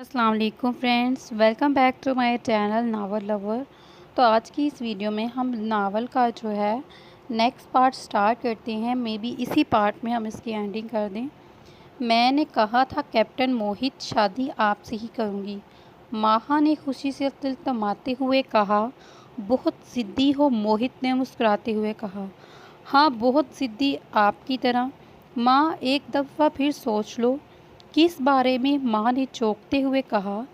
अस्सलाम वालेकुम friends, welcome back to my channel Novel Lover. तो आज की इस वीडियो में हम नावल का जो है नेक्स्ट पार्ट स्टार्ट करते हैं। मे बी इसी पार्ट में हम इसकी एंडिंग कर दें। मैंने कहा था कैप्टन मोहित, शादी आपसे ही करूँगी। माहा ने खुशी से तिलतमाते हुए कहा। बहुत ज़िद्दी हो, मोहित ने मुस्कुराते हुए कहा। हाँ, बहुत ज़िद्दी, आपकी तरह। माँ, एक दफ़ा फिर सोच लो। किस बारे में? माँ ने चौंकते हुए कहा।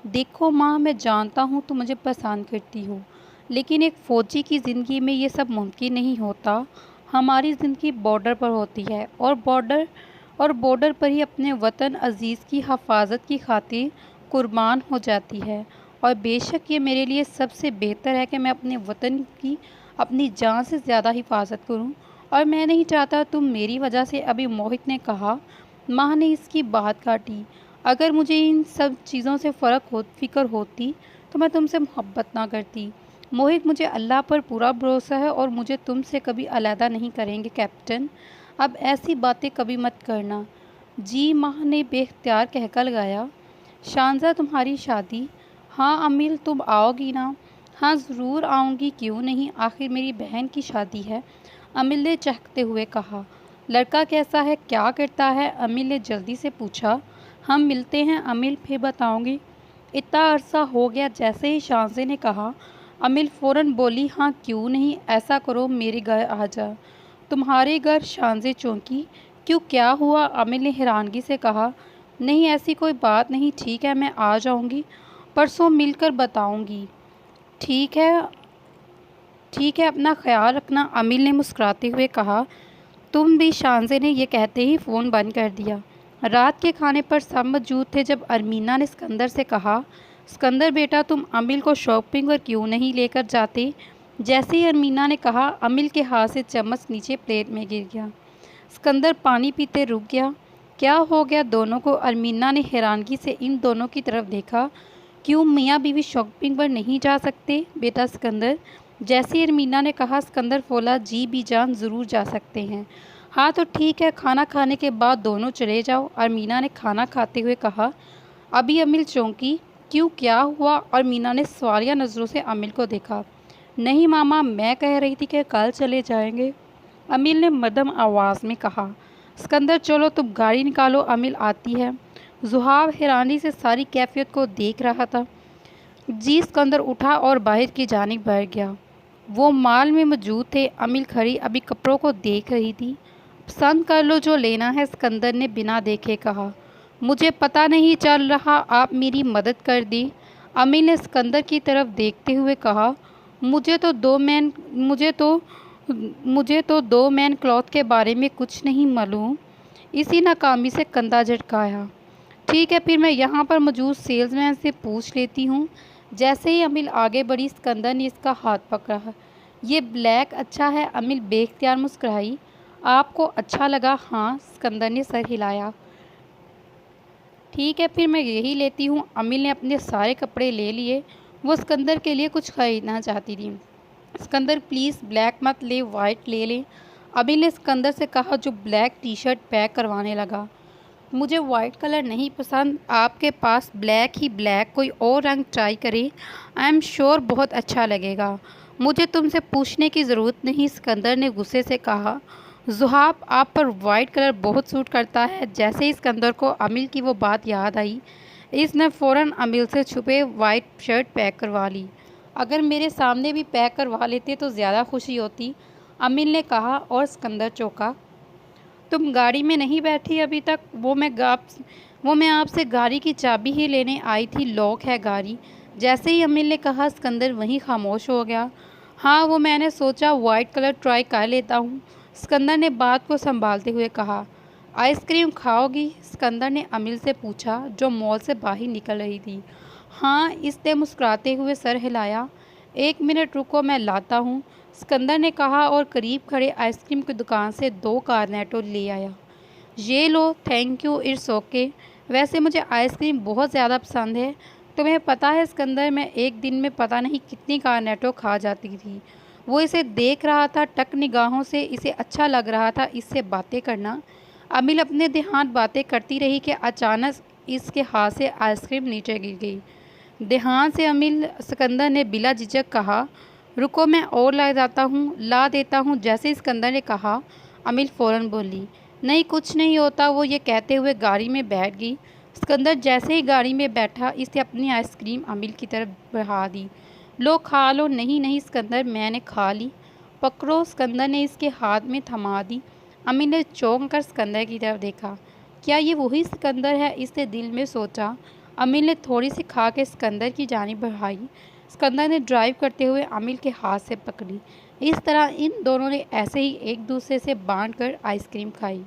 देखो माँ, मैं जानता हूँ तुम मुझे पसंद करती हो, लेकिन एक फ़ौजी की ज़िंदगी में ये सब मुमकिन नहीं होता। हमारी ज़िंदगी बॉर्डर पर होती है और बॉर्डर पर ही अपने वतन अज़ीज़ की हिफाजत की खातिर कुर्बान हो जाती है। और बेशक ये मेरे लिए सबसे बेहतर है कि मैं अपने वतन की अपनी जान से ज़्यादा हिफाजत करूं, और मैं नहीं चाहता तुम मेरी वजह से। अभी मोहित ने कहा। माँ ने इसकी बात काटी। अगर मुझे इन सब चीज़ों से फ़िक्र होती तो मैं तुमसे मोहब्बत ना करती। मोहित, मुझे अल्लाह पर पूरा भरोसा है और मुझे तुमसे कभी अलहदा नहीं करेंगे कैप्टन। अब ऐसी बातें कभी मत करना। जी, माँ ने बेख्तियार कहकर लगाया। शानज़ा, तुम्हारी शादी? हाँ अमिल, तुम आओगी ना? हाँ ज़रूर आऊँगी, क्यों नहीं, आखिर मेरी बहन की शादी है, अमिल ने चहकते हुए कहा। लड़का कैसा है, क्या करता है? अमिल ने जल्दी से पूछा। हम मिलते हैं अमिल, फिर बताऊंगी। इतना अरसा हो गया। जैसे ही शानज़े ने कहा, अमिल फ़ौरन बोली। हाँ क्यों नहीं, ऐसा करो मेरे घर आ जा। तुम्हारे घर? शानज़े चौंकी। क्यों, क्या हुआ? अमिल ने हैरानगी से कहा। नहीं, ऐसी कोई बात नहीं, ठीक है, मैं आ जाऊंगी, परसों मिलकर बताऊंगी। ठीक है, ठीक है, अपना ख्याल रखना, अमिल ने मुस्कुराते हुए कहा। तुम भी, शानज़े ने यह कहते ही फ़ोन बंद कर दिया। रात के खाने पर सब मौजूद थे जब अरमीना ने सिकंदर से कहा। सिकंदर बेटा, तुम अमिल को शॉपिंग पर क्यों नहीं लेकर जाते? जैसे ही अरमीना ने कहा, अमिल के हाथ से चम्मच नीचे प्लेट में गिर गया। सिकंदर पानी पीते रुक गया। क्या हो गया दोनों को? अरमीना ने हैरानगी से इन दोनों की तरफ देखा। क्यों मियाँ बीवी शॉपिंग पर नहीं जा सकते बेटा सिकंदर? जैसे ही अरमीना ने कहा, सिकंदर बोला, जी भी जान, ज़रूर जा सकते हैं। हाँ तो ठीक है, खाना खाने के बाद दोनों चले जाओ, अरमीना ने खाना खाते हुए कहा। अभी अमिल चौंकी। क्यों, क्या हुआ? अरमीना ने सवालिया नज़रों से अमिल को देखा। नहीं मामा, मैं कह रही थी कि कल चले जाएंगे, अमिल ने मध्यम आवाज़ में कहा। सिकंदर, चलो तुम गाड़ी निकालो, अमिल आती है। जुहाब हैरानी से सारी कैफियत को देख रहा था। जी, सिकंदर उठा और बाहर की जानिब बढ़ गया। वो माल में मौजूद थे। अमिल खड़ी अभी कपड़ों को देख रही थी। पसंद कर लो जो लेना है, सिकंदर ने बिना देखे कहा। मुझे पता नहीं चल रहा, आप मेरी मदद कर दें, अमिल ने सिकंदर की तरफ देखते हुए कहा। मुझे तो दो मैन क्लॉथ के बारे में कुछ नहीं मालूम। इसी नाकामी से कंधा झटकाया। ठीक है, फिर मैं यहाँ पर मौजूद सेल्समैन से पूछ लेती हूँ। जैसे ही अमिल आगे बढ़ी, सिकंदर ने इसका हाथ पकड़ा। ये ब्लैक अच्छा है, अमिल बेख्तियार मुस्कुराई। आपको अच्छा लगा? हाँ, सिकंदर ने सर हिलाया। ठीक है, फिर मैं यही लेती हूँ, अमिल ने अपने सारे कपड़े ले लिए। वो सिकंदर के लिए कुछ ख़रीदना चाहती थी। सिकंदर, प्लीज़ ब्लैक मत ले, वाइट ले लें, अमिल ने सिकंदर से कहा, जो ब्लैक टी शर्ट पैक करवाने लगा। मुझे वाइट कलर नहीं पसंद, आपके पास ब्लैक ही ब्लैक, कोई और रंग ट्राई करें, आई एम श्योर बहुत अच्छा लगेगा। मुझे तुमसे पूछने की ज़रूरत नहीं, सिकंदर ने गुस्से से कहा। ज़ुहाब, आप पर वाइट कलर बहुत सूट करता है। जैसे ही सिकंदर को अमिल की वो बात याद आई, इसने फ़ौरन अमिल से छुपे वाइट शर्ट पैक करवा ली। अगर मेरे सामने भी पैक करवा लेते तो ज़्यादा खुशी होती, अमिल ने कहा, और सिकंदर चौंका। तुम गाड़ी में नहीं बैठी अभी तक? वो मैं आपसे गाड़ी की चाबी ही लेने आई थी, लॉक है गाड़ी। जैसे ही अमिल ने कहा, सिकंदर वहीं खामोश हो गया। हाँ, वो मैंने सोचा वाइट कलर ट्राई कर लेता हूँ, सिकंदर ने बात को संभालते हुए कहा। आइसक्रीम खाओगी? सिकंदर ने अमिल से पूछा, जो मॉल से बाहर निकल रही थी। हाँ, इसने मुस्कुराते हुए सर हिलाया। एक मिनट रुको, मैं लाता हूँ, सिकंदर ने कहा और करीब खड़े आइसक्रीम की दुकान से 2 कार्नेटो ले आया। ये लो, थैंक यू, इट्स ओके। वैसे मुझे आइसक्रीम बहुत ज़्यादा पसंद है। तुम्हें पता है सिकंदर, मैं एक दिन में पता नहीं कितनी कार्नेटो खा जाती थी। वो इसे देख रहा था टक निगाहों से, इसे अच्छा लग रहा था इससे बातें करना। अमिल अपने ध्यान बातें करती रही कि अचानक इसके हाथ से आइसक्रीम नीचे गिर गई। ध्यान से अमील सिकंदर ने बिला झिझक कहा, रुको मैं और ला देता हूँ। जैसे ही सिकंदर ने कहा, अमील फ़ौरन बोली, नहीं कुछ नहीं होता। वो ये कहते हुए गाड़ी में बैठ गई। सिकंदर जैसे ही गाड़ी में बैठा, इसे अपनी आइसक्रीम अमील की तरफ बढ़ा दी। लो खा लो। नहीं नहीं सिकंदर, मैंने खा ली। पकड़ो। सिकंदर ने इसके हाथ में थमा दी। अमील ने चौंक कर सिकंदर की तरफ देखा। क्या ये वही सिकंदर है? इसने दिल में सोचा। अमील ने थोड़ी सी खा के सिकंदर की जानिब बढ़ाई। सिकंदर ने ड्राइव करते हुए अमील के हाथ से पकड़ी। इस तरह इन दोनों ने ऐसे ही एक दूसरे से बांध कर आइसक्रीम खाई।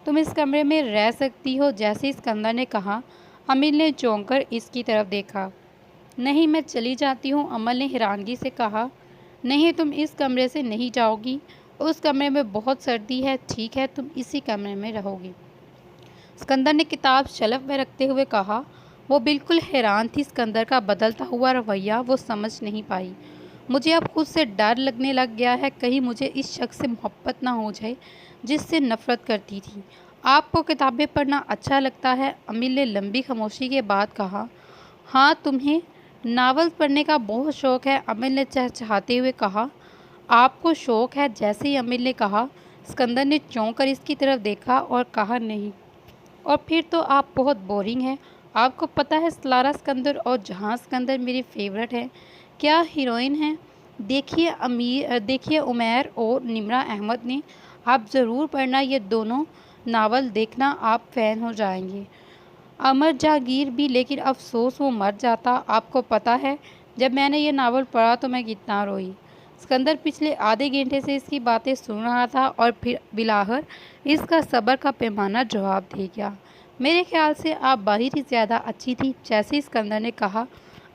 तुम इस कमरे में रह सकती हो, जैसे सिकंदर ने कहा। अमील ने चौंक कर इसकी तरफ देखा। नहीं, मैं चली जाती हूँ, अमल ने हैरानगी से कहा। नहीं, तुम इस कमरे से नहीं जाओगी। उस कमरे में बहुत सर्दी है। ठीक है, तुम इसी कमरे में रहोगी। सिकंदर ने किताब शेल्फ में रखते हुए कहा। वो बिल्कुल हैरान थी। सिकंदर का बदलता हुआ रवैया वो समझ नहीं पाई। मुझे अब खुद से डर लगने लग गया है, कहीं मुझे इस शख्स से मोहब्बत ना हो जाए जिससे नफ़रत करती थी। आपको किताबें पढ़ना अच्छा लगता है? अमील ने लंबी खामोशी के बाद कहा। हाँ, तुम्हें नावल पढ़ने का बहुत शौक़ है, अमील ने चहचहाते हुए कहा। आपको शौक़ है? जैसे ही अमील ने कहा, सिकंदर ने चौंक कर इसकी तरफ देखा और कहा, नहीं। और फिर तो आप बहुत बोरिंग हैं। आपको पता है सलारा सिकंदर और जहां सिकंदर मेरी फेवरेट है। क्या हीरोइन है? देखिए उमैर और निमरा अहमद ने। आप ज़रूर पढ़ना ये दोनों नावल, देखना आप फ़ैन हो जाएंगे। अमर जहांगीर भी, लेकिन अफसोस वो मर जाता। आपको पता है जब मैंने ये नावल पढ़ा तो मैं कितना रोई। सिकंदर पिछले आधे घंटे से इसकी बातें सुन रहा था और फिर बिलाहर इसका सब्र का पैमाना जवाब दे गया। मेरे ख्याल से आप बाहर ही ज़्यादा अच्छी थी। जैसे सिकंदर ने कहा,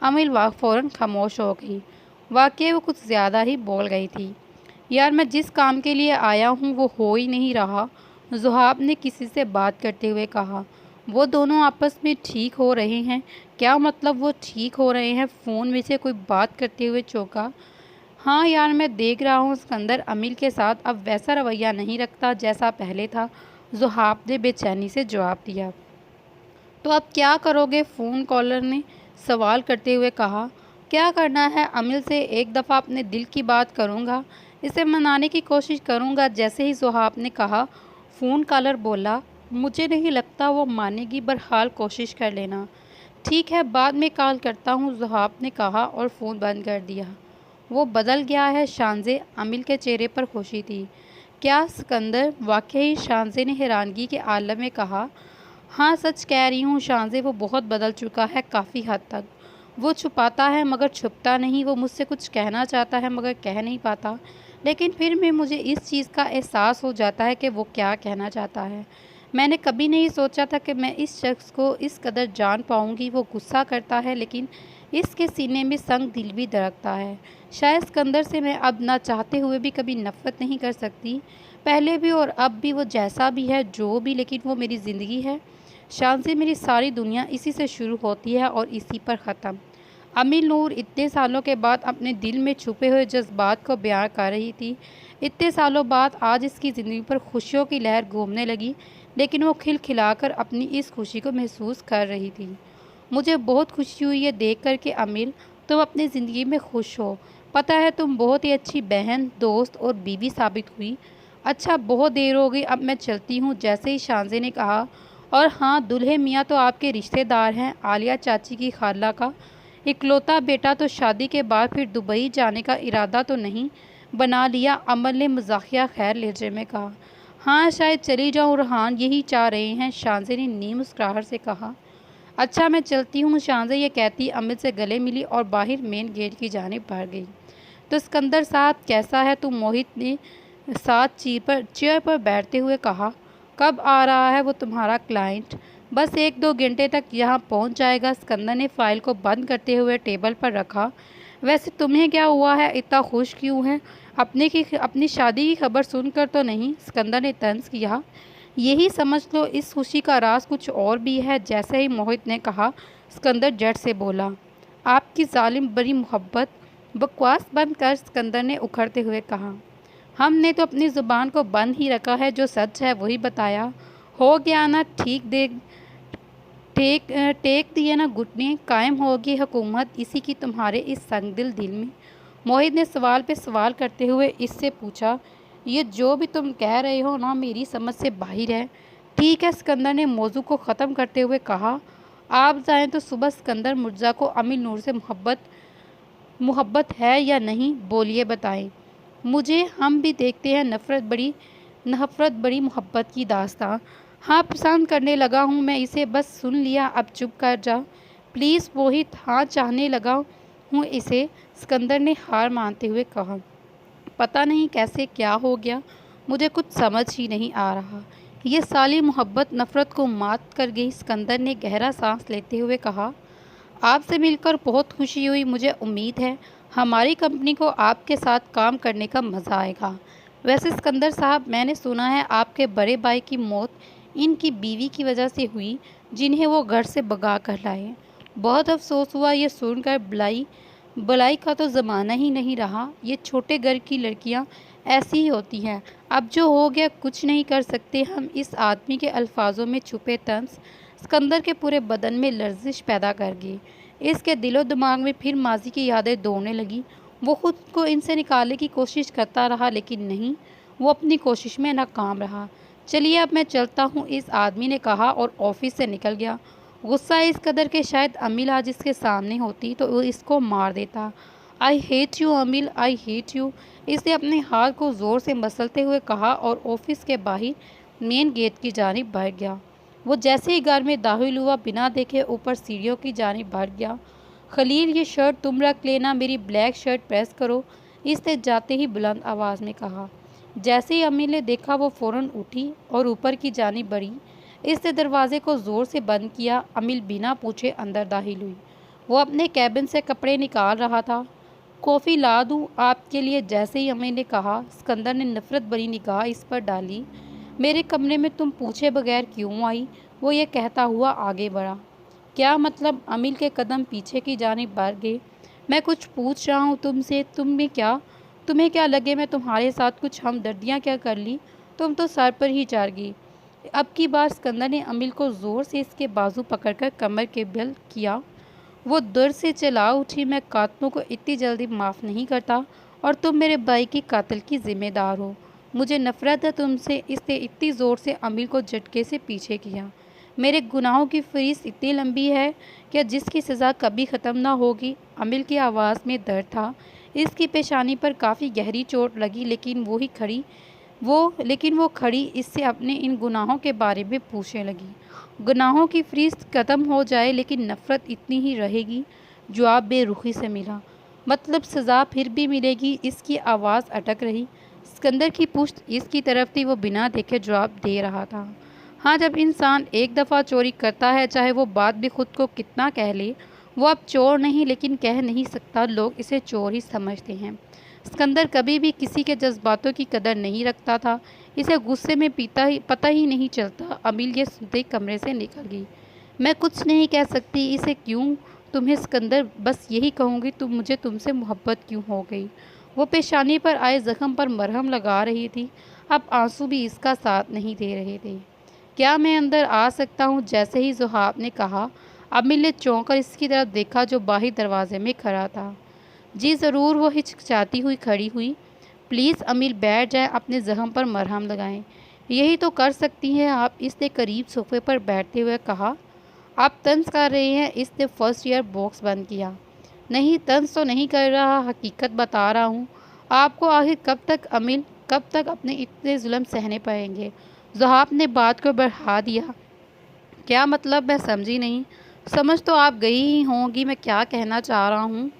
अमील फ़ौरन खामोश हो गई। वाकई वो कुछ ज़्यादा ही बोल गई थी। यार, मैं जिस काम के लिए आया हूँ वो हो ही नहीं रहा, ज़ुहाब ने किसी से बात करते हुए कहा। वो दोनों आपस में ठीक हो रहे हैं? क्या मतलब वो ठीक हो रहे हैं? फ़ोन में से कोई बात करते हुए चौंका। हाँ यार, मैं देख रहा हूँ सिकंदर अमील के साथ अब वैसा रवैया नहीं रखता जैसा पहले था, ज़ुहाब ने बेचैनी से जवाब दिया। तो अब क्या करोगे? फ़ोन कॉलर ने सवाल करते हुए कहा। क्या करना है? अमील से एक दफ़ा अपने दिल की बात करूँगा, इसे मनाने की कोशिश करूँगा। जैसे ही ज़ुहाब ने कहा, फ़ोन कॉलर बोला, मुझे नहीं लगता वो मानेगी, बहरहाल कोशिश कर लेना। ठीक है, बाद में कॉल करता हूँ, ज़ुहाब ने कहा और फ़ोन बंद कर दिया। वो बदल गया है शानज़े, अमील के चेहरे पर खुशी थी। क्या सिकंदर? वाकई, शानज़े ने हैरानगी के आलम में कहा। हाँ, सच कह रही हूँ शानज़े, वो बहुत बदल चुका है, काफ़ी हद तक। वो छुपाता है मगर छुपता नहीं। वो मुझसे कुछ कहना चाहता है मगर कह नहीं पाता। लेकिन फिर भी मुझे इस चीज़ का एहसास हो जाता है कि वो क्या कहना चाहता है। मैंने कभी नहीं सोचा था कि मैं इस शख्स को इस कदर जान पाऊँगी। वो गुस्सा करता है लेकिन इसके सीने में संग दिल भी धड़कता है। शायद सिकंदर से मैं अब ना चाहते हुए भी कभी नफ़रत नहीं कर सकती। पहले भी और अब भी वो जैसा भी है, जो भी, लेकिन वो मेरी ज़िंदगी है। शानज़े, मेरी सारी दुनिया इसी से शुरू होती है और इसी पर ख़त्म। अमील नूर इतने सालों के बाद अपने दिल में छुपे हुए जज्बात को बयां कर रही थी। इतने सालों बाद आज इसकी ज़िंदगी पर खुशियों की लहर घूमने लगी, लेकिन वो खिलखिलाकर अपनी इस खुशी को महसूस कर रही थी। मुझे बहुत खुशी हुई है देख कर कि अमील, तुम अपनी ज़िंदगी में खुश हो। पता है, तुम बहुत ही अच्छी बहन, दोस्त और बीवी साबित हुई। अच्छा, बहुत देर हो गई, अब मैं चलती हूँ, जैसे ही शानज़े ने कहा। और हाँ, दुल्हे मियाँ तो आपके रिश्तेदार हैं, आलिया चाची की खाला का इकलौता बेटा। तो शादी के बाद फिर दुबई जाने का इरादा तो नहीं बना लिया? अमल ने मज़ाकिया खैर लहजे में कहा। हाँ, शायद चली जाऊँ, रेहान यही चाह रहे हैं, शानज़े ने नीम मुस्कुराहट से कहा। अच्छा, मैं चलती हूँ, शानज़े ये कहती अमित से गले मिली और बाहर मेन गेट की जानिब बढ़ गई। तो सिकंदर साहब कैसा है तू? मोहित ने साथ चेयर पर बैठते हुए कहा। कब आ रहा है वो तुम्हारा क्लाइंट? बस 1-2 घंटे तक यहाँ पहुँच जाएगा। सिकंदर ने फ़ाइल को बंद करते हुए टेबल पर रखा। वैसे तुम्हें क्या हुआ है, इतना खुश क्यों है? अपनी शादी की खबर सुनकर तो नहीं? सिकंदर ने तंज किया। यही समझ लो, इस खुशी का राज कुछ और भी है। जैसे ही मोहित ने कहा, सिकंदर झट से बोला, आपकी जालिम बड़ी मोहब्बत। बकवास बंद कर, सिकंदर ने उखड़ते हुए कहा। हमने तो अपनी ज़ुबान को बंद ही रखा है, जो सच है वही बताया। हो गया ना? टेक दिए ना घुटने, कायम होगी हुकूमत इसी की तुम्हारे इस संगदिल दिल में। मोहित ने सवाल पे सवाल करते हुए इससे पूछा, ये जो भी तुम कह रहे हो ना मेरी समझ से बाहर है। ठीक है, सिकंदर ने मौजू को ख़त्म करते हुए कहा। आप जाएं तो सुबह सिकंदर मिर्ज़ा को अमीर नूर से मोहब्बत है या नहीं, बोलिए बताएं मुझे। हम भी देखते हैं नफ़रत बड़ी मोहब्बत की दास्तां। हाँ, पसंद करने लगा हूँ मैं इसे, बस सुन लिया, अब चुप कर जा प्लीज़ मोहित। हाँ, चाहने लगा हूँ इसे, सिकंदर ने हार मानते हुए कहा। पता नहीं कैसे क्या हो गया, मुझे कुछ समझ ही नहीं आ रहा। ये साली मोहब्बत नफ़रत को मात कर गई। सिकंदर ने गहरा सांस लेते हुए कहा, आपसे मिलकर बहुत खुशी हुई। मुझे उम्मीद है हमारी कंपनी को आपके साथ काम करने का मज़ा आएगा। वैसे सिकंदर साहब, मैंने सुना है आपके बड़े भाई की मौत इनकी बीवी की वजह से हुई, जिन्हें वो घर से भगा कर लाए। बहुत अफसोस हुआ ये सुनकर। भलाई का तो ज़माना ही नहीं रहा। ये छोटे घर की लड़कियां ऐसी ही होती हैं। अब जो हो गया कुछ नहीं कर सकते हम। इस आदमी के अल्फाजों में छुपे तंज सिकंदर के पूरे बदन में लर्जिश पैदा कर गई। इसके दिलो दिमाग में फिर माजी की यादें दौड़ने लगी। वो खुद को इनसे निकालने की कोशिश करता रहा, लेकिन नहीं, वो अपनी कोशिश में नाकाम रहा। चलिए अब मैं चलता हूँ, इस आदमी ने कहा और ऑफिस से निकल गया। गुस्सा इस कदर के शायद अमील आज इसके सामने होती तो वो इसको मार देता। I hate you Amil, I hate you, इसने अपने हाथ को ज़ोर से मसलते हुए कहा और ऑफिस के बाहर मेन गेट की जानिब बढ़ गया। वो जैसे ही घर में दाखिल हुआ, बिना देखे ऊपर सीढ़ियों की जानिब बढ़ गया। खलील, ये शर्ट तुम रख लेना, मेरी ब्लैक शर्ट प्रेस करो, इसने जाते ही बुलंद आवाज़ में कहा। जैसे ही अमील ने देखा, वो फ़ौरन उठी और ऊपर की जानिब बढ़ी। इसने दरवाजे को ज़ोर से बंद किया। अमील बिना पूछे अंदर दाखिल हुई। वो अपने कैबिन से कपड़े निकाल रहा था। कॉफ़ी ला दूँ आपके लिए? जैसे ही अमील ने कहा, सिकंदर ने नफ़रत भरी निगाह इस पर डाली। मेरे कमरे में तुम पूछे बगैर क्यों आई? वो ये कहता हुआ आगे बढ़ा। क्या मतलब? अमील के कदम पीछे की जानिब बढ़ गए। मैं कुछ पूछ रहा हूँ तुमसे, तुम्हें क्या लगे मैं तुम्हारे साथ कुछ हमदर्दियाँ क्या कर ली? तुम तो सर पर ही चढ़ गई। अब की बार सिकंदर ने अमील को ज़ोर से इसके बाजू पकड़कर कमर के बल किया। वो दर्द से चला उठी। मैं कातिलों को इतनी जल्दी माफ़ नहीं करता और तुम मेरे भाई की कातिल की ज़िम्मेदार हो। मुझे नफ़रत है तुमसे। इसने इतनी ज़ोर से अमील को झटके से पीछे किया। मेरे गुनाहों की फहरिस्त इतनी लंबी है कि जिसकी सज़ा कभी ख़त्म ना होगी। अमील की आवाज़ में दर्द था। इसकी पेशानी पर काफ़ी गहरी चोट लगी, लेकिन वो खड़ी इससे अपने इन गुनाहों के बारे में पूछने लगी। गुनाहों की फहरिस्त ख़त्म हो जाए, लेकिन नफ़रत इतनी ही रहेगी। जवाब बेरुखी से मिला। मतलब सज़ा फिर भी मिलेगी? इसकी आवाज़ अटक रही। सिकंदर की पुश्त इसकी तरफ थी। वो बिना देखे जवाब दे रहा था। हाँ, जब इंसान एक दफ़ा चोरी करता है, चाहे वो बात भी खुद को कितना कह ले, वो अब चोर नहीं, लेकिन कह नहीं सकता। लोग इसे चोर ही समझते हैं। सिकंदर कभी भी किसी के जज्बातों की कदर नहीं रखता था। इसे गुस्से में पता ही नहीं चलता। अमील ये सुनते कमरे से निकल गई। मैं कुछ नहीं कह सकती इसे। क्यों? तुम्हें सिकंदर, बस यही कहूँगी, मुझे तुमसे मोहब्बत क्यों हो गई। वो पेशानी पर आए ज़ख्म पर मरहम लगा रही थी। अब आंसू भी इसका साथ नहीं दे रहे थे। क्या मैं अंदर आ सकता हूँ? जैसे ही ज़ुहाब ने कहा, अमील ने चौंक कर इसकी तरफ देखा जो बाहर दरवाजे में खड़ा था। जी ज़रूर, वो हिचकिचाती हुई खड़ी हुई। प्लीज़ अमील बैठ जाएं, अपने ज़ख्म पर मरहम लगाएं। यही तो कर सकती हैं आप, इसने करीब सोफे पर बैठते हुए कहा। आप तंज कर रहे हैं। इसने फर्स्ट ईयर बॉक्स बंद किया। नहीं, तंज तो नहीं कर रहा, हकीकत बता रहा हूँ। आपको आखिर कब तक अमील, कब तक अपने इतने जुल्म सहने पड़ेंगे? ज़ुहाब ने बात को बढ़ा दिया। क्या मतलब? मैं समझी नहीं। समझ तो आप गई ही होंगी मैं क्या कहना चाह रहा हूँ।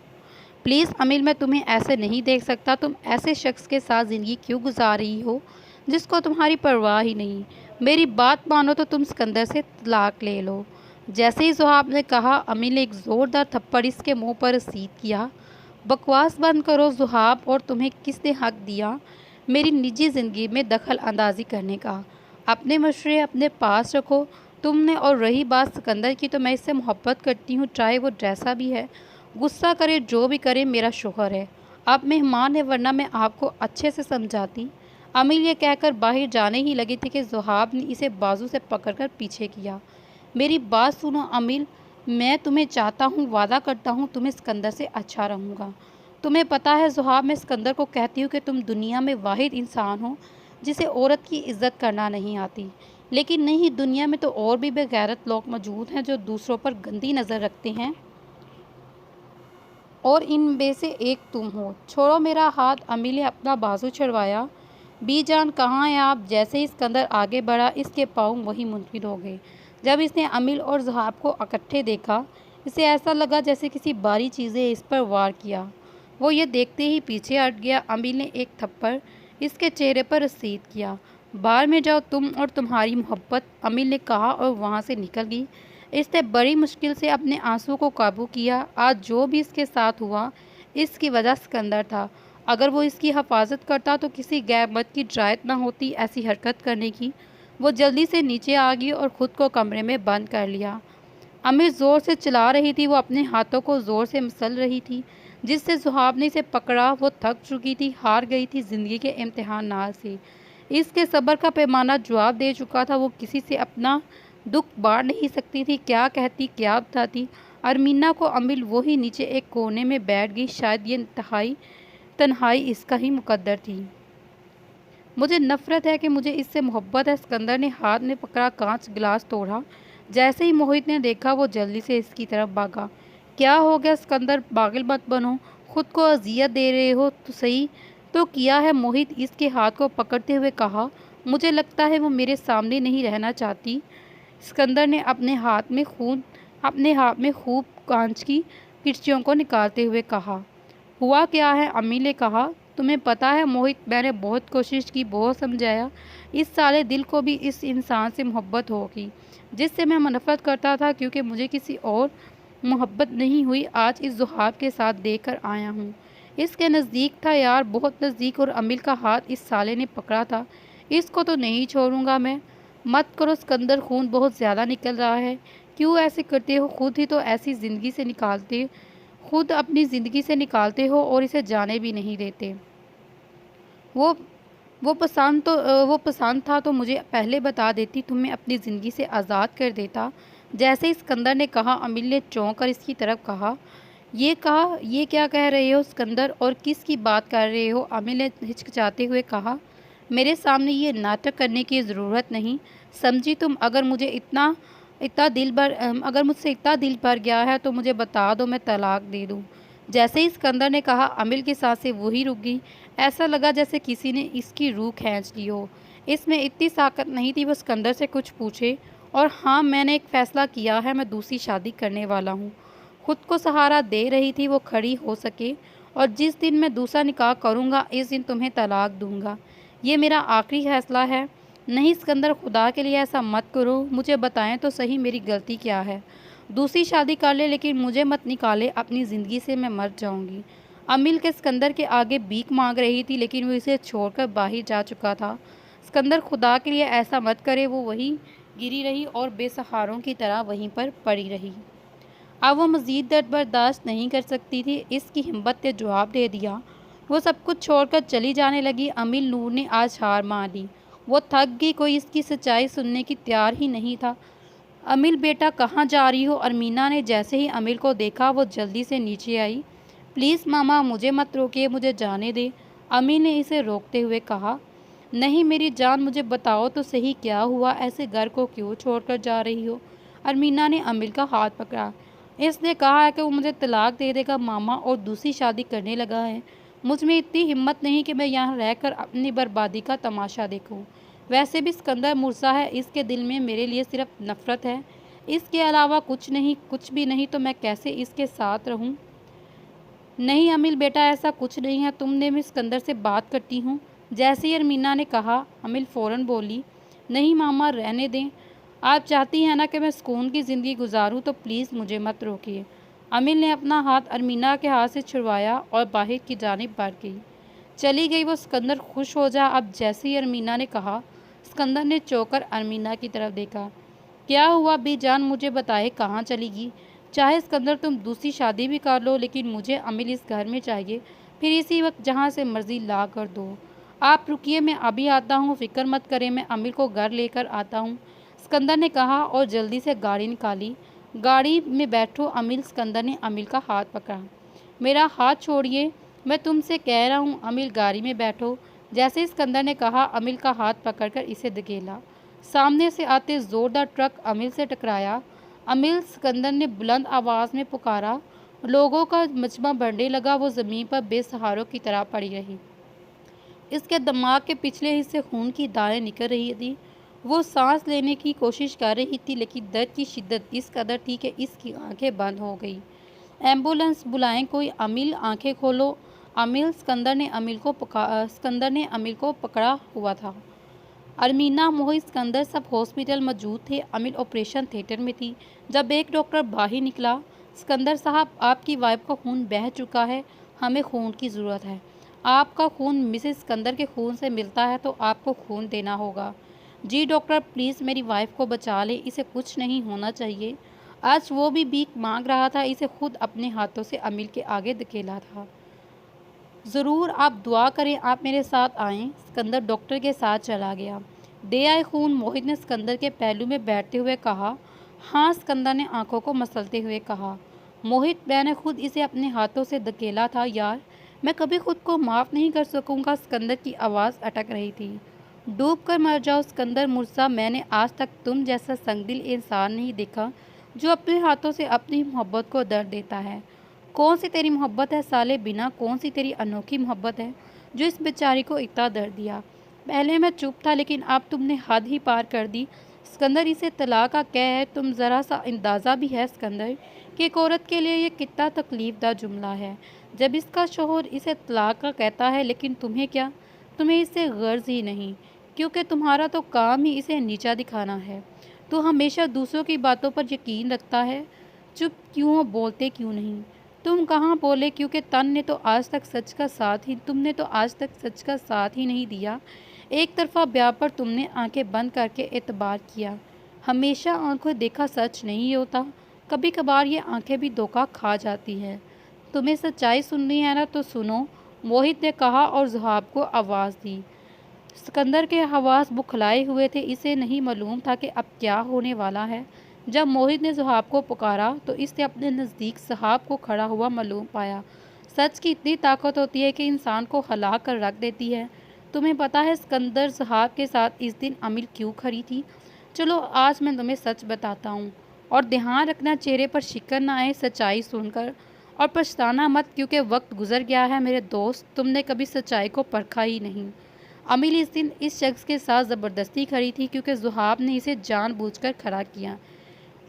प्लीज़ अमील, मैं तुम्हें ऐसे नहीं देख सकता। तुम ऐसे शख्स के साथ ज़िंदगी क्यों गुजार रही हो जिसको तुम्हारी परवाह ही नहीं। मेरी बात मानो तो तुम सिकंदर से तलाक ले लो। जैसे ही ज़ुहाब ने कहा, अमील ने एक ज़ोरदार थप्पड़ इसके मुंह पर रसीद किया। बकवास बंद करो ज़ुहाब, और तुम्हें किसने हक दिया मेरी निजी ज़िंदगी में दखल अंदाज़ी करने का? अपने मशवरे अपने पास रखो तुमने। और रही बात सिकंदर की, तो मैं इससे मोहब्बत करती हूँ, चाहे वो जैसा भी है। गुस्सा करे जो भी करे, मेरा शोहर है। आप मेहमान है, वरना मैं आपको अच्छे से समझाती। अमील ये कहकर बाहर जाने ही लगी थी कि ज़ुहाब ने इसे बाजू से पकड़कर पीछे किया। मेरी बात सुनो अमिल, मैं तुम्हें चाहता हूँ, वादा करता हूँ तुम्हें सिकंदर से अच्छा रहूँगा। तुम्हें पता है ज़ुहाब, मैं सिकंदर को कहती हूँ कि तुम दुनिया में वाहिद इंसान हो जिसे औरत की इज़्ज़त करना नहीं आती। लेकिन नहीं, दुनिया में तो और भी बेगैरत लोग मौजूद हैं जो दूसरों पर गंदी नज़र रखते हैं, और इनमें से एक तुम हो। छोड़ो मेरा हाथ। अमिल ने अपना बाजू छुड़वाया। बीजान, कहाँ हैं आप? जैसे ही सिकंदर आगे बढ़ा, इसके पाँव वहीं मुनकिद हो गए। जब इसने अमिल और ज़ुहाब को इकट्ठे देखा, इसे ऐसा लगा जैसे किसी भारी चीज़ ने इस पर वार किया। वो ये देखते ही पीछे हट गया। अमिल ने एक थप्पड़ इसके चेहरे पर रसीद किया। बाहर में जाओ तुम और तुम्हारी मोहब्बत, अमिल ने कहा और वहाँ से निकल गई। इसने बड़ी मुश्किल से अपने आंसू को काबू किया। आज जो भी इसके साथ हुआ, इसकी वजह सिकंदर था। अगर वो इसकी हिफाजत करता तो किसी गैर मर्द की जरायत ना होती ऐसी हरकत करने की। वो जल्दी से नीचे आ गई और ख़ुद को कमरे में बंद कर लिया। अमीर ज़ोर से चिल्ला रही थी, वो अपने हाथों को ज़ोर से मसल रही थी। जिससे ज़ुहाब ने इसे पकड़ा, वो थक चुकी थी, हार गई थी ज़िंदगी के इम्तिहान नाल से। इसके सब्र का पैमाना जवाब दे चुका था। वो किसी से अपना दुख बांट नहीं सकती थी। क्या कहती, क्या बताती। अरमीना को अमिल वो ही नीचे एक कोने में बैठ गई। शायद ये तन्हाई इसका ही मुकद्दर थी। मुझे नफ़रत है कि मुझे इससे मोहब्बत है। सिकंदर ने हाथ में पकड़ा कांच गिलास तोड़ा। जैसे ही मोहित ने देखा, वो जल्दी से इसकी तरफ भागा। क्या हो गया सिकंदर? पागल मत बनो, खुद को अजियत दे रहे हो तो सही। तो किया है? मोहित इसके हाथ को पकड़ते हुए कहा। मुझे लगता है वो मेरे सामने नहीं रहना चाहती। सिकंदर ने अपने हाथ में खूब कांच की किरचियों को निकालते हुए कहा। हुआ क्या है? अम्मी ने कहा। तुम्हें पता है मोहित, मैंने बहुत कोशिश की, बहुत समझाया। इस साले दिल को भी इस इंसान से मोहब्बत होगी जिससे मैं नफरत करता था, क्योंकि मुझे किसी और मोहब्बत नहीं हुई। आज इस ज़ुहाब के साथ देख कर आया हूँ। इसके नज़दीक था यार, बहुत नज़दीक, और अमिल का हाथ इस साले ने पकड़ा था। इसको तो नहीं छोड़ूंगा मैं। मत करो सिकंदर, खून बहुत ज़्यादा निकल रहा है। क्यों ऐसे करते हो? खुद अपनी ज़िंदगी से निकालते हो और इसे जाने भी नहीं देते। वो वो पसंद था तो मुझे पहले बता देती, तुम्हें अपनी ज़िंदगी से आज़ाद कर देता। जैसे ही सिकंदर ने कहा, अमिल ने चौंक कर इसकी तरफ कहा। ये क्या कह रहे हो सिकंदर, और किस की बात कर रहे हो? अमिल ने हिचकिचाते हुए कहा। मेरे सामने ये नाटक करने की ज़रूरत नहीं, समझी तुम? अगर मुझसे इतना दिल भर गया है तो मुझे बता दो, मैं तलाक दे दूँ। जैसे ही सिकंदर ने कहा, अमिल की सांसें वही रुक गई। ऐसा लगा जैसे किसी ने इसकी रूह खींच ली हो। इसमें इतनी ताकत नहीं थी वो सिकंदर से कुछ पूछे। और हाँ, मैंने एक फ़ैसला किया है, मैं दूसरी शादी करने वाला हूँ। खुद को सहारा दे रही थी वो खड़ी हो सके। और जिस दिन मैं दूसरा निकाह करूँगा, इस दिन तुम्हें तलाक दूँगा। ये मेरा आखिरी फैसला है। नहीं सिकंदर, खुदा के लिए ऐसा मत करो। मुझे बताएं तो सही, मेरी गलती क्या है? दूसरी शादी कर ले, लेकिन मुझे मत निकाले अपनी ज़िंदगी से, मैं मर जाऊंगी। अमिल के सिकंदर के आगे भीख मांग रही थी, लेकिन वो इसे छोड़कर बाहर जा चुका था। सिकंदर, खुदा के लिए ऐसा मत करे। वो वहीं गिरी रही और बेसहारों की तरह वहीं पर पड़ी रही। अब वो मज़ीद दर्द बर्दाश्त नहीं कर सकती थी। इसकी हिम्मत ने जवाब दे दिया। वो सब कुछ छोड़कर चली जाने लगी। अमिल नूर ने आज हार मान ली। वो थक गई, कोई इसकी सच्चाई सुनने की तैयार ही नहीं था। अमिल बेटा, कहाँ जा रही हो? अरमीना ने जैसे ही अमिल को देखा, वो जल्दी से नीचे आई। प्लीज़ मामा, मुझे मत रोकिए, मुझे जाने दे, अमिल ने इसे रोकते हुए कहा। नहीं मेरी जान, मुझे बताओ तो सही, क्या हुआ? ऐसे घर को क्यों छोड़कर जा रही हो? अरमीना ने अमिल का हाथ पकड़ा। इसने कहा है कि वो मुझे तलाक दे देगा मामा, और दूसरी शादी करने लगा है। मुझ में इतनी हिम्मत नहीं कि मैं यहाँ रहकर अपनी बर्बादी का तमाशा देखूँ। वैसे भी सिकंदर मुर्सा है, इसके दिल में मेरे लिए सिर्फ नफ़रत है, इसके अलावा कुछ नहीं, कुछ भी नहीं। तो मैं कैसे इसके साथ रहूं? नहीं अमिल बेटा, ऐसा कुछ नहीं है। तुमने मैं सिकंदर से बात करती हूँ। जैसे ही अरमीना ने कहा, अमिल फ़ौरन बोली। नहीं मामा, रहने दें। आप चाहती हैं ना कि मैं सुकून की ज़िंदगी गुजारूँ, तो प्लीज़ मुझे मत रोकिए। अमिल ने अपना हाथ अरमीना के हाथ से छुड़वाया और बाहर की जानिब बढ़ गई। चली गई वो। सिकंदर, खुश हो जा अब। जैसे ही अरमीना ने कहा, सिकंदर ने चौंककर अरमीना की तरफ देखा। क्या हुआ बीजान, मुझे बताए, कहाँ चलेगी? चाहे सिकंदर तुम दूसरी शादी भी कर लो, लेकिन मुझे अमिल इस घर में चाहिए। फिर इसी वक्त जहाँ से मर्जी ला कर दो। आप रुकिए, मैं अभी आता हूँ, फिक्र मत करें, मैं अमिल को घर लेकर आता हूँ। सिकंदर ने कहा और जल्दी से गाड़ी निकाली। गाड़ी में बैठो अमिल। सिकंदर ने अमिल का हाथ पकड़ा। मेरा हाथ छोड़िए, मैं तुमसे कह रहा हूँ। अमिल गाड़ी में बैठो। जैसे सिकंदर ने कहा अमिल का हाथ पकड़कर इसे धकेला। सामने से आते जोरदार ट्रक अमिल से टकराया। अमिल। सिकंदर ने बुलंद आवाज़ में पुकारा। लोगों का मजमा बढ़ने लगा। वो ज़मीन पर बेसहारों की तरह पड़ी रही। इसके दिमाग के पिछले हिस्से खून की धारें निकल रही थी। वो सांस लेने की कोशिश कर रही थी, लेकिन दर्द की शिद्दत इस कदर थी कि इसकी आंखें बंद हो गई। एम्बुलेंस बुलाएं कोई। अमिल आंखें खोलो। अमिल। सिकंदर ने अमिल को पकड़ा हुआ था। अरमीना, मोहित, सिकंदर सब हॉस्पिटल मौजूद थे। अमिल ऑपरेशन थिएटर में थी जब एक डॉक्टर बाहर निकला। सिकंदर साहब, आपकी वाइफ का खून बह चुका है, हमें खून की ज़रूरत है। आपका खून मिसेस सिकंदर के खून से मिलता है तो आपको खून देना होगा। जी डॉक्टर, प्लीज़ मेरी वाइफ को बचा लें, इसे कुछ नहीं होना चाहिए। आज वो भी भीख मांग रहा था। इसे खुद अपने हाथों से अमिल के आगे धकेला था। ज़रूर, आप दुआ करें, आप मेरे साथ आएँ। सिकंदर डॉक्टर के साथ चला गया। दे आए खून, मोहित ने सिकंदर के पहलू में बैठते हुए कहा। हाँ, सिकंदर ने आंखों को मसलते हुए कहा। मोहित, मैंने खुद इसे अपने हाथों से धकेला था यार, मैं कभी खुद को माफ़ नहीं कर सकूँगा। सिकंदर की आवाज़ अटक रही थी। डूब कर मर जाओ सिकंदर मुर्सा, मैंने आज तक तुम जैसा संगदिल इंसान नहीं देखा जो अपने हाथों से अपनी मोहब्बत को दर्द देता है। कौन सी तेरी मोहब्बत है साले बिना, कौन सी तेरी अनोखी मोहब्बत है जो इस बेचारी को इतना दर्द दिया। पहले मैं चुप था, लेकिन अब तुमने हद ही पार कर दी। सिकंदर, इसे तलाक का क्या है? तुम ज़रा सा अंदाज़ा भी है सिकंदर कि एक औरत के लिए ये कितना तकलीफ़दा जुमला है जब इसका शौहर इसे तलाक का कहता है। लेकिन तुम्हें क्या, तुम्हें इससे गर्ज ही नहीं, क्योंकि तुम्हारा तो काम ही इसे नीचा दिखाना है। तो हमेशा दूसरों की बातों पर यकीन रखता है। चुप क्यों हो, बोलते क्यों नहीं? तुम कहाँ बोले? क्योंकि तुमने तो आज तक सच का साथ ही नहीं दिया। एक तरफा ब्याह पर तुमने आंखें बंद करके एतबार किया। हमेशा आंखों देखा सच नहीं होता, कभी कभार ये आंखें भी धोखा खा जाती हैं। तुम्हें सच्चाई सुननी है ना तो सुनो, मोहित ने कहा और ज़ुहाब को आवाज़ दी। सिकंदर के हवास बुखलाए हुए थे। इसे नहीं मालूम था कि अब क्या होने वाला है। जब मोहित ने सुहाब को पुकारा तो इसने अपने नज़दीक सहाब को खड़ा हुआ मालूम पाया। सच की इतनी ताकत होती है कि इंसान को हला कर रख देती है। तुम्हें पता है सिकंदर सहाब के साथ इस दिन अमिल क्यों खड़ी थी? चलो आज मैं तुम्हें सच बताता हूँ, और ध्यान रखना चेहरे पर शिकन ना आए सच्चाई सुनकर, और पछताना मत, क्योंकि वक्त गुजर गया है मेरे दोस्त, तुमने कभी सच्चाई को परखा ही नहीं। अमिल इस दिन इस शख्स के साथ ज़बरदस्ती खड़ी थी क्योंकि ज़ुहाब ने इसे जानबूझकर खड़ा किया।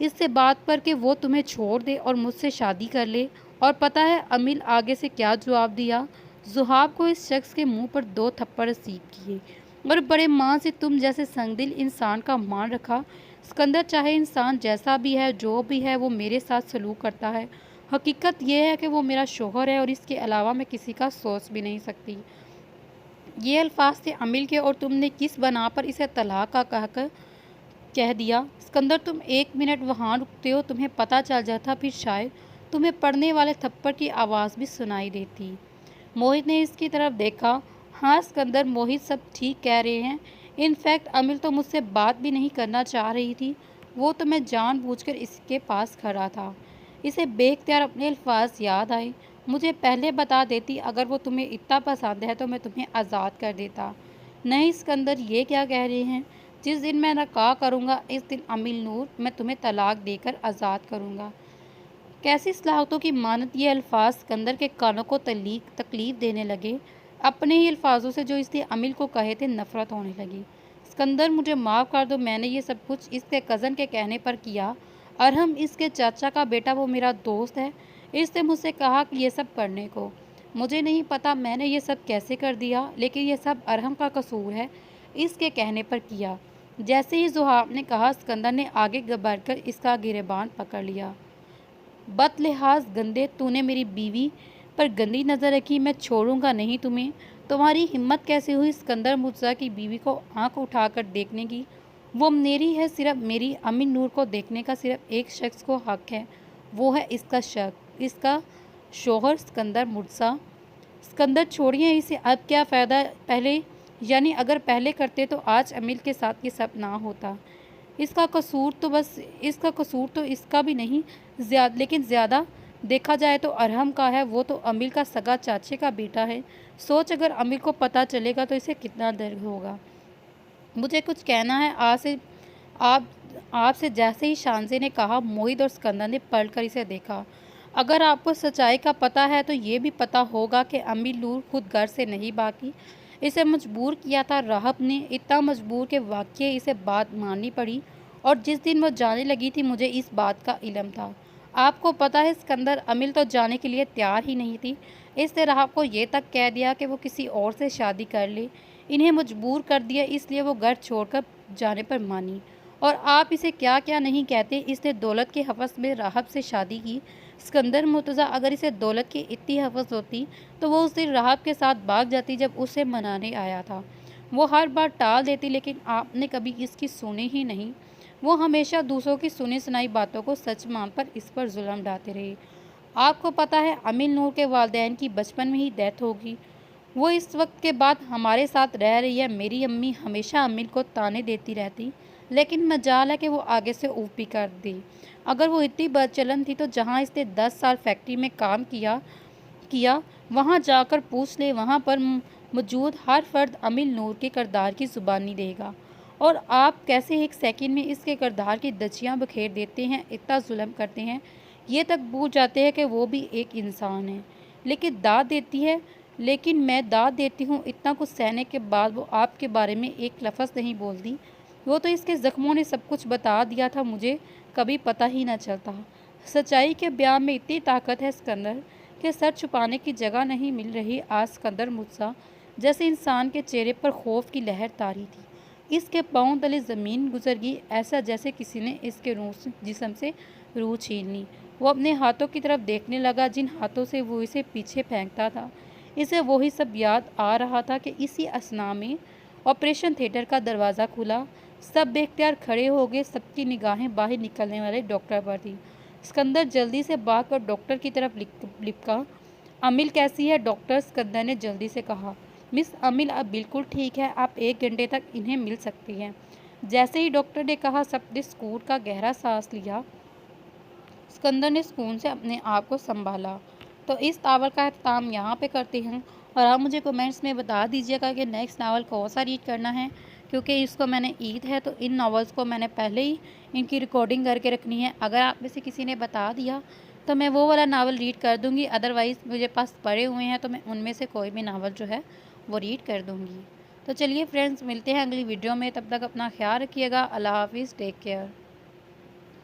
इससे बात पर कि वो तुम्हें छोड़ दे और मुझसे शादी कर ले। और पता है अमिल आगे से क्या जवाब दिया? ज़ुहाब को इस शख्स के मुंह पर 2 थप्पड़ नसीब किए और बड़े मां से तुम जैसे संगदिल इंसान का मान रखा। सिकंदर, चाहे इंसान जैसा भी है, जो भी है, वो मेरे साथ सलूक करता है। हकीकत यह है कि वो मेरा शौहर है और इसके अलावा मैं किसी का सोच भी नहीं सकती। ये अल्फाज थे अमिल के, और तुमने किस बना पर इसे तलाक का कहकर कह दिया? सिकंदर, तुम 1 मिनट वहाँ रुकते हो, तुम्हें पता चल जाता, फिर शायद तुम्हें पड़ने वाले थप्पड़ की आवाज़ भी सुनाई देती। मोहित ने इसकी तरफ देखा। हाँ सिकंदर, मोहित सब ठीक कह रहे हैं। इनफैक्ट अमिल तो मुझसे बात भी नहीं करना चाह रही थी, वो तो मैं जानबूझकर इसके पास खड़ा था। इसे बेख्तियार अपने अल्फाज याद आए। मुझे पहले बता देती, अगर वो तुम्हें इतना पसंद है तो मैं तुम्हें आज़ाद कर देता। नहीं सिकंदर, ये क्या कह रहे हैं? जिस दिन मैं निकाह करूँगा इस दिन अमिल नूर, मैं तुम्हें तलाक देकर आज़ाद करूँगा। कैसी सलाहतों की मानत! ये अल्फाज सिकंदर के कानों को तकलीफ़ देने लगे। अपने ही अल्फाजों से जो इसने अमिल को कहे थे नफ़रत होने लगी। सिकंदर, मुझे माफ़ कर दो, मैंने ये सब कुछ इसके कज़न के कहने पर किया। अरहम इसके चाचा का बेटा, वो मेरा दोस्त है, इसने मुझसे कहा कि ये सब करने को। मुझे नहीं पता मैंने ये सब कैसे कर दिया, लेकिन ये सब अरहम का कसूर है, इसके कहने पर किया। जैसे ही ज़ुहाब ने कहा, सिकंदर ने आगे बढ़कर इसका गिरेबान पकड़ लिया। बदलिहाज गंदे, तूने मेरी बीवी पर गंदी नज़र रखी, मैं छोड़ूंगा नहीं तुम्हें। तुम्हारी हिम्मत कैसे हुई सिकंदर मुर्जा की बीवी को आंख उठाकर देखने की? वो मेरी है, सिर्फ मेरी। अमीन नूर को देखने का सिर्फ एक शख्स को हक है, वो है इसका शौहर सिकंदर मुर्जा। सिकंदर, छोड़िए इसे, अब क्या फ़ायदा? पहले, यानी अगर पहले करते तो आज अमील के साथ ये सब ना होता। इसका कसूर तो इसका भी नहीं, लेकिन ज़्यादा देखा जाए तो अरहम का है। वो तो अमिल का सगा चाचे का बेटा है। सोच अगर अमिल को पता चलेगा तो इसे कितना दर्द होगा। मुझे कुछ कहना है आप आपसे, जैसे ही शांजे ने कहा, मोहित और सिकंदर ने पलटकर इसे देखा। अगर आपको सच्चाई का पता है तो ये भी पता होगा कि अमीर नूर खुद घर से नहीं भागी, इसे मजबूर किया था राहब ने, इतना मजबूर कि वाकई इसे बात माननी पड़ी। और जिस दिन वो जाने लगी थी मुझे इस बात का इल्म था। आपको पता है सिकंदर, अमिल तो जाने के लिए तैयार ही नहीं थी। इसने राहब को ये तक कह दिया कि वो किसी और से शादी कर ले। इन्हें मजबूर कर दिया, इसलिए वो घर छोड़कर जाने पर मानी। और आप इसे क्या क्या नहीं कहते, इसने दौलत के हवस में राहब से शादी की। सिकंदर मुर्तज़ा, अगर इसे दौलत की इतनी हवस होती तो वो उस दिन राहब के साथ भाग जाती जब उसे मनाने आया था। वो हर बार टाल देती, लेकिन आपने कभी इसकी सुनी ही नहीं। वो हमेशा दूसरों की सुनी सुनाई बातों को सच मानकर इस पर जुल्म ढाते रहे। आपको पता है अमीर नूर के वालिदैन की बचपन में ही डेथ होगी। वो इस वक्त के बाद हमारे साथ रह रही है। मेरी अम्मी हमेशा अमीर को ताने देती रहती, लेकिन मजाल है कि वो आगे से ऊफ भी कर दी। अगर वो इतनी बदचलन थी तो जहाँ इसने 10 साल फैक्ट्री में काम किया किया वहाँ जाकर पूछ ले। वहाँ पर मौजूद हर फर्द अमीर नूर के किरदार की ज़ुबानी देगा। और आप कैसे एक सेकंड में इसके किरदार की दचियाँ बखेर देते हैं, इतना जुल्म करते हैं, ये तक भूल जाते हैं कि वो भी एक इंसान है। लेकिन मैं दाद देती हूँ, इतना कुछ सहने के बाद वो आपके बारे में एक लफ्ज़ नहीं बोलती। वो तो इसके ज़ख्मों ने सब कुछ बता दिया था, मुझे कभी पता ही ना चलता। सच्चाई के बयान में इतनी ताकत है सिकंदर कि सर छुपाने की जगह नहीं मिल रही। आज सिकंदर मुझसा जैसे इंसान के चेहरे पर खौफ की लहर तारी थी। इसके पाँव तले ज़मीन गुजर गई, ऐसा जैसे किसी ने इसके जिस्म से रूह छीन ली। वो अपने हाथों की तरफ देखने लगा, जिन हाथों से वो इसे पीछे फेंकता था। इसे वही सब याद आ रहा था कि इसी असना में ऑपरेशन थिएटर का दरवाज़ा खुला। सब बेख्तियार खड़े हो गए, सबकी निगाहें बाहर निकलने वाले डॉक्टर पर थी। सिकंदर जल्दी से भागकर डॉक्टर की तरफ लिपका। अमिल कैसी है डॉक्टर? सिकंदर ने जल्दी से कहा। मिस अमिल अब बिल्कुल ठीक है, आप 1 घंटे तक इन्हें मिल सकती हैं। जैसे ही डॉक्टर ने कहा, सबने सुकून का गहरा सांस लिया। सिकंदर ने सुकून से अपने आप को संभाला। तो इस नावल का अख्ताम यहाँ पे करते हैं। और आप मुझे कमेंट्स में बता दीजिएगा कि नेक्स्ट नावल कौन सा रीड करना है, क्योंकि इसको मैंने ईद है तो इन नावल्स को मैंने पहले ही इनकी रिकॉर्डिंग करके रखनी है। अगर आप में से किसी ने बता दिया तो मैं वो वाला नावल रीड कर दूँगी, अदरवाइज़ मुझे पास पड़े हुए हैं तो मैं उनमें से कोई भी नावल जो है वो रीड कर दूँगी। तो चलिए फ्रेंड्स, मिलते हैं अगली वीडियो में। तब तक अपना ख्याल रखिएगा। अल्लाह हाफिज़, टेक केयर।